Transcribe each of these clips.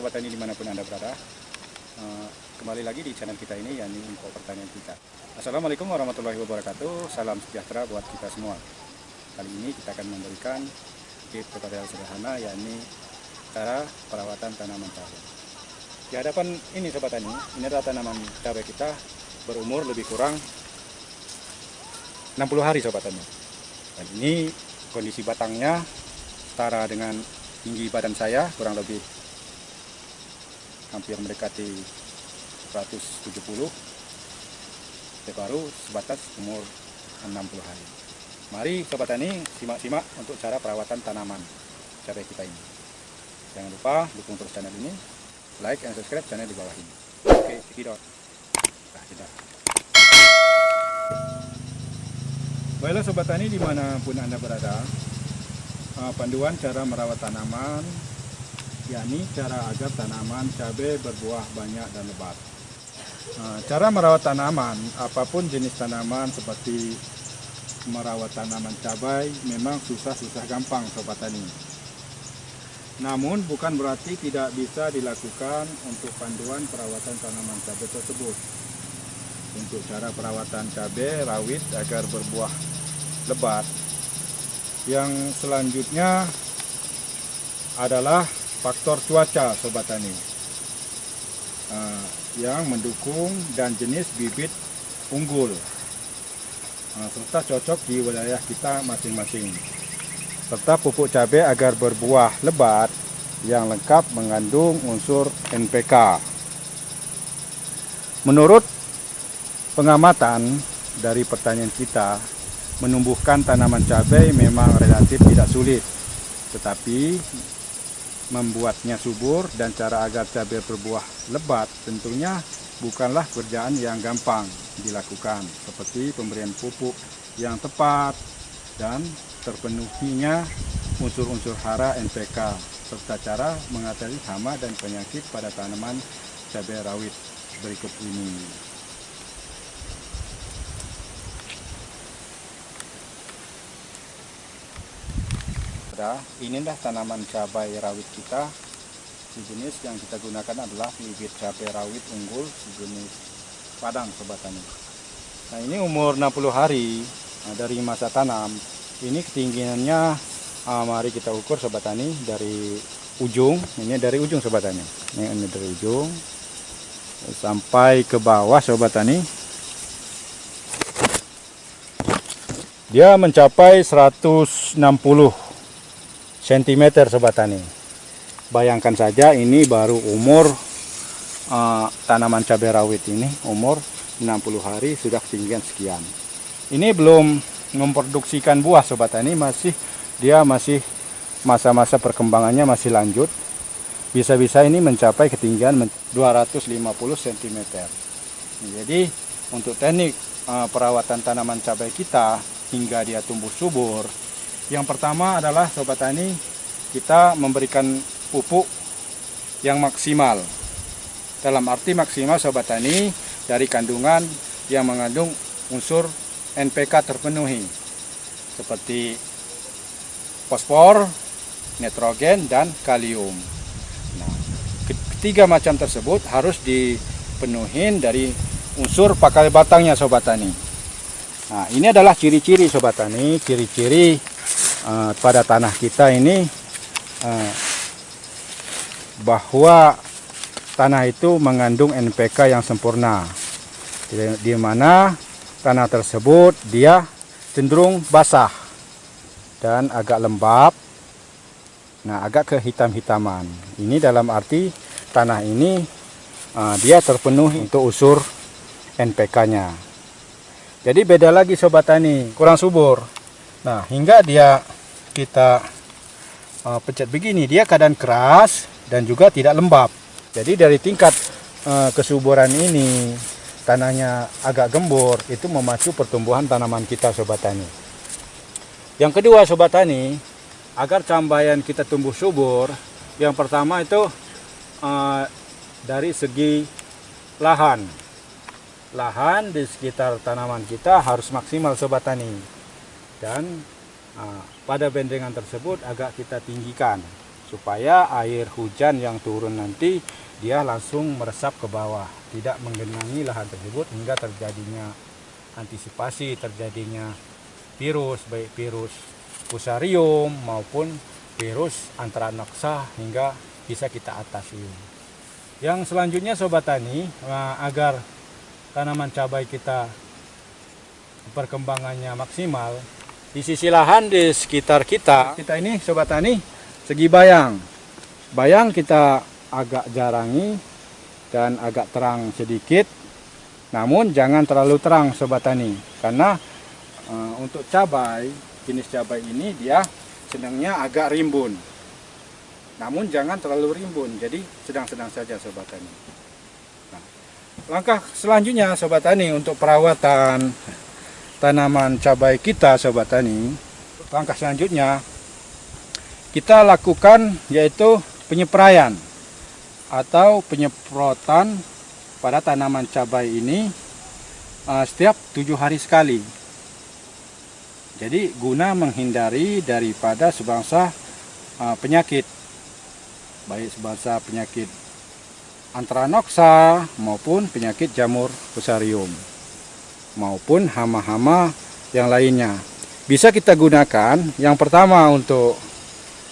Sobat Tani dimanapun Anda berada. Kembali lagi di channel kita ini, yakni Info Pertanian kita. Assalamualaikum warahmatullahi wabarakatuh. Salam sejahtera buat kita semua. Kali ini kita akan memberikan tips tutorial sederhana, yakni cara perawatan tanaman cabai. Di hadapan ini Sobat Tani, ini adalah tanaman cabai kita berumur lebih kurang 60 hari Sobat Tani. Dan ini kondisi batangnya setara dengan tinggi badan saya, kurang lebih hampir mendekati 170. Baru sebatas umur 60 hari. Mari Sobat Tani simak-simak untuk cara perawatan tanaman cabai kita ini. Jangan lupa dukung terus channel ini, like dan subscribe channel di bawah ini. Oke, cekidot. Baiklah Sobat Tani dimanapun Anda berada, panduan cara merawat tanaman, yakni cara agar tanaman cabai berbuah banyak dan lebat. Cara merawat tanaman, apapun jenis tanaman seperti merawat tanaman cabai memang susah gampang Sobat Tani. Namun bukan berarti tidak bisa dilakukan untuk panduan perawatan tanaman cabai tersebut. Untuk cara perawatan cabai rawit agar berbuah lebat, yang selanjutnya adalah faktor cuaca Sobat Tani, yang mendukung dan jenis bibit unggul, serta cocok di wilayah kita masing-masing, serta pupuk cabai agar berbuah lebat yang lengkap mengandung unsur NPK. Menurut pengamatan dari pertanian kita, menumbuhkan tanaman cabai memang relatif tidak sulit, tetapi membuatnya subur dan cara agar cabai berbuah lebat tentunya bukanlah pekerjaan yang gampang dilakukan, seperti pemberian pupuk yang tepat dan terpenuhinya unsur-unsur hara NPK, serta cara mengatasi hama dan penyakit pada tanaman cabai rawit berikut ini. Inilah tanaman cabai rawit kita. Jenis yang kita gunakan adalah bibit cabai rawit unggul jenis Padang Sobat Tani. Nah, ini umur 60 hari dari masa tanam. Ini ketinggiannya, mari kita ukur Sobat Tani dari ujung. Ini dari ujung Sobat Tani. Ini dari ujung sampai ke bawah Sobat Tani. Dia mencapai 160 cm Sobat Tani. Bayangkan saja ini baru umur tanaman cabai rawit ini umur 60 hari sudah ketinggian sekian. Ini belum memproduksikan buah Sobat Tani, dia masih masa-masa perkembangannya masih lanjut. Bisa-bisa ini mencapai ketinggian 250 cm. Jadi untuk teknik perawatan tanaman cabai kita hingga dia tumbuh subur, yang pertama adalah Sobat Tani, kita memberikan pupuk yang maksimal. Dalam arti maksimal Sobat Tani, dari kandungan yang mengandung unsur NPK terpenuhi, seperti fosfor, nitrogen, dan kalium. Nah, ketiga macam tersebut harus dipenuhi dari unsur pakai batangnya Sobat Tani. Nah, ini adalah ciri-ciri Sobat Tani, ciri-ciri pada tanah kita ini, bahwa tanah itu mengandung NPK yang sempurna, di mana tanah tersebut dia cenderung basah dan agak lembab, agak kehitam-hitaman. Ini dalam arti tanah ini dia terpenuhi untuk unsur NPK-nya. Jadi beda lagi Sobat Tani, kurang subur. Nah, hingga kita pencet begini, dia keadaan keras dan juga tidak lembab. Jadi dari tingkat kesuburan ini, tanahnya agak gembur, itu memacu pertumbuhan tanaman kita Sobat Tani. Yang kedua Sobat Tani, agar cambayan kita tumbuh subur, yang pertama itu dari segi lahan. Lahan di sekitar tanaman kita harus maksimal Sobat Tani. Dan pada bendengan tersebut agak kita tinggikan supaya air hujan yang turun nanti dia langsung meresap ke bawah, tidak menggenangi lahan tersebut hingga terjadinya antisipasi terjadinya virus, baik virus fusarium maupun virus antranoksa, hingga bisa kita atasi. Yang selanjutnya Sobat Tani, agar tanaman cabai kita perkembangannya maksimal, di sisi lahan di sekitar kita ini Sobat Tani, segi bayang kita agak jarangi dan agak terang sedikit, namun jangan terlalu terang Sobat Tani, karena untuk cabai, jenis cabai ini dia senangnya agak rimbun, namun jangan terlalu rimbun, jadi sedang-sedang saja Sobat Tani. Nah, langkah selanjutnya Sobat Tani untuk perawatan tanaman cabai kita Sobat Tani, langkah selanjutnya kita lakukan yaitu penyepraian atau penyemprotan pada tanaman cabai ini setiap 7 hari sekali. Jadi guna menghindari daripada sebangsa penyakit, baik sebangsa penyakit antranoksa maupun penyakit jamur fusarium maupun hama-hama yang lainnya. Bisa kita gunakan yang pertama untuk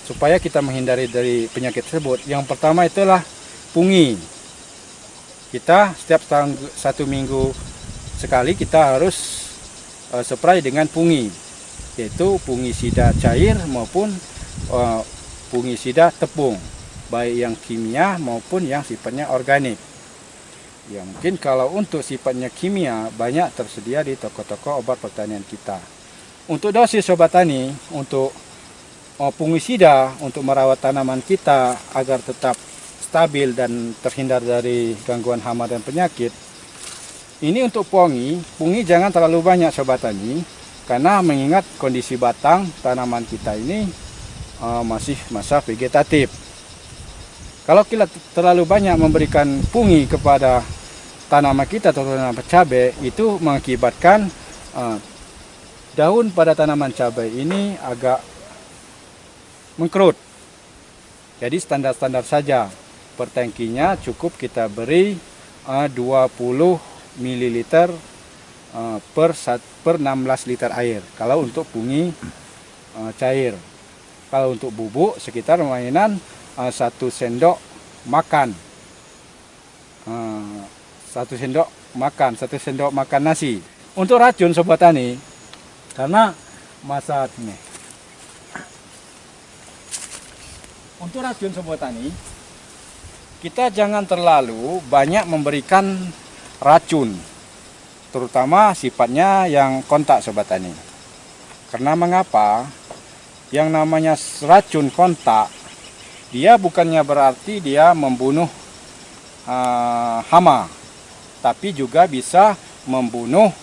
supaya kita menghindari dari penyakit tersebut. Yang pertama itulah pungi. Kita setiap 1 minggu sekali kita harus spray dengan pungi, yaitu fungisida cair maupun fungisida tepung, baik yang kimia maupun yang sifatnya organik. Ya, mungkin kalau untuk sifatnya kimia banyak tersedia di toko-toko obat pertanian kita. Untuk dosis Sobat Tani, untuk fungisida untuk merawat tanaman kita agar tetap stabil dan terhindar dari gangguan hama dan penyakit. Ini untuk pungi jangan terlalu banyak Sobat Tani, karena mengingat kondisi batang tanaman kita ini masih masa vegetatif. Kalau kita terlalu banyak memberikan pungi kepada tanaman kita, terutama cabai, itu mengakibatkan daun pada tanaman cabai ini agak mengkerut. Jadi standar-standar saja. Per tangkinya cukup kita beri 20 ml per 16 liter air. Kalau untuk pungi cair. Kalau untuk bubuk sekitar mainan 1 sendok makan. 1 sendok makan nasi. Untuk racun Sobat Tani, karena masa ini. Untuk racun Sobat Tani, kita jangan terlalu banyak memberikan racun, terutama sifatnya yang kontak Sobat Tani. Karena mengapa? Yang namanya racun kontak, dia bukannya berarti dia membunuh hama, tapi juga bisa membunuh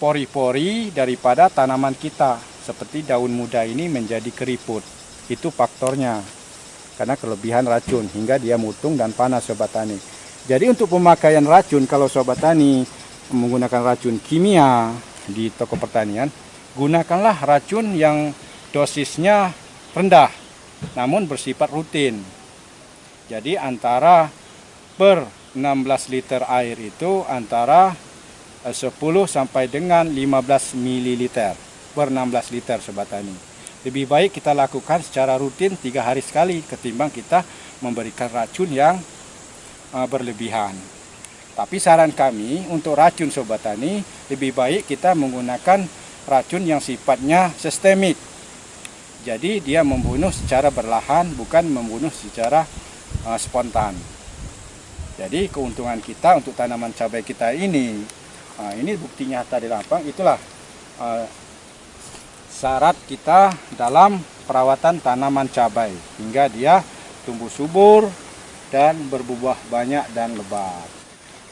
pori-pori daripada tanaman kita, seperti daun muda ini menjadi keriput. Itu faktornya, karena kelebihan racun hingga dia mutung dan panas Sobat Tani. Jadi untuk pemakaian racun, kalau Sobat Tani menggunakan racun kimia di toko pertanian, gunakanlah racun yang dosisnya rendah namun bersifat rutin. Jadi antara per 16 liter air itu antara 10 sampai dengan 15 ml per 16 liter Sobat Tani. Lebih baik kita lakukan secara rutin 3 hari sekali ketimbang kita memberikan racun yang berlebihan. Tapi saran kami untuk racun Sobat Tani, lebih baik kita menggunakan racun yang sifatnya sistemik. Jadi dia membunuh secara berlahan, bukan membunuh secara spontan. Jadi keuntungan kita untuk tanaman cabai kita ini bukti nyata di lapang. Itulah syarat kita dalam perawatan tanaman cabai hingga dia tumbuh subur dan berbuah banyak dan lebat.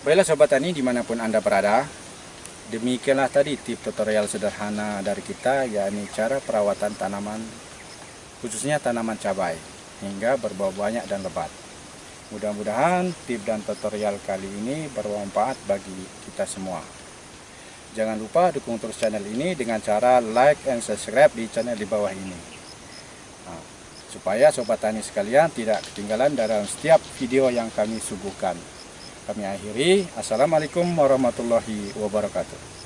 Baiklah Sobat Tani dimanapun Anda berada, demikianlah tadi tips tutorial sederhana dari kita, yakni cara perawatan tanaman, khususnya tanaman cabai, hingga berbuah banyak dan lebat. Mudah-mudahan tips dan tutorial kali ini bermanfaat bagi kita semua. Jangan lupa dukung terus channel ini dengan cara like and subscribe di channel di bawah ini. supaya sobat tani sekalian tidak ketinggalan dalam setiap video yang kami suguhkan. Kami akhiri, assalamualaikum warahmatullahi wabarakatuh.